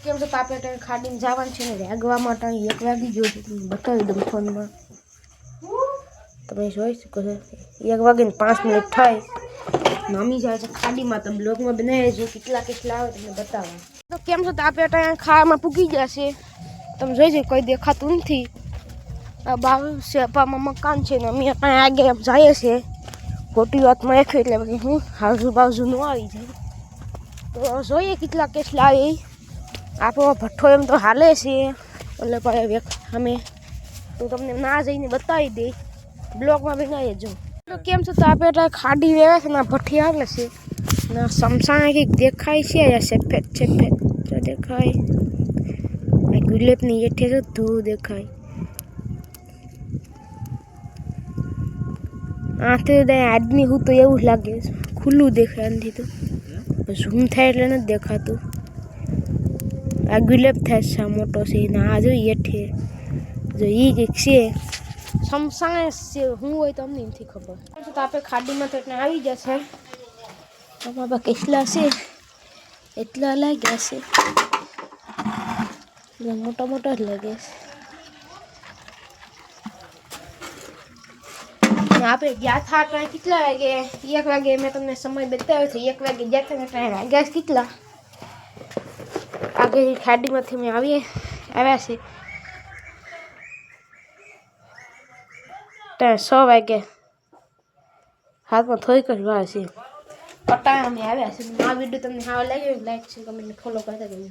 કેમ તો તાપે ટાઈમ ખાડીને જવાનું છે ને રેગવા માટે 1 વાગી ગયો છે તમને બતાવી દઉં ફોનમાં તમે જોઈ શકો છો 1 વાગીને 5 મિનિટ થાય નામી જાય છે ખાડીમાં તમે બ્લોગમાં બનાવી જો કેટલા આવે તમને બતાવવા તો કેમ છો તાપે ટાઈમ ખાવામાં પૂગી જશે તમે જોઈ શકો કોઈ દેખાતું નથી આ બાજુ સેપામાં મકાન છે ને અમે ત્યાં આગળ જઈએ છીએ ખોટી વાતમાં એક એટલે હું આજુબાજુ ન આવી જાય તો જોઈએ કેટલા આવે આપણો ભઠ્ઠો એમ તો હાલે છે એટલે ભાઈ અમે તો તમને ના જઈને બતાવી દઈ બ્લોગમાં બનાવી જો તો કેમ છે તો આપણે ખાડી વેવે છે ને ભઠ્ઠી હાલે છે ને સમસાણે કંઈક દેખાય છે સફેદ જો દેખાય આ ગુલાબની હેઠે જો ધૂ દેખાય આથી આદમી હું તો એવું જ લાગે ખુલ્લું દેખાય આનાથી તો ઝૂમ થાય એટલે નથી દેખાતું આ ગુલાબ થાય છે મોટો છે ને આ જો હેઠે જો એ કંઈક છે સમસાણે છે હું હોય તો અમને નથી ખબર તો આપણે ખાડીમાં તો એટલે આવી જશે આમાં કેટલા છે એટલા લાગ્યા છે મોટા જ લાગે છે આપણે ગયા થા ત્યાં કેટલા વાગે 1 વાગે મેં તમને સમય બતાવ્યો છે 1 વાગે ગયા હતા ત્યાં વાગ્યા કેટલા આગળ ખાડીમાંથી મેં આવ્યા છે ત્યાં 6 વાગે હાથમાં થોડીક જ વાર છે પટાણા અમે આવ્યા છે આ વિડીયો તમને સારો લાગ્યો લાઈક છે કમેન્ટ ફોલો કરતા જજો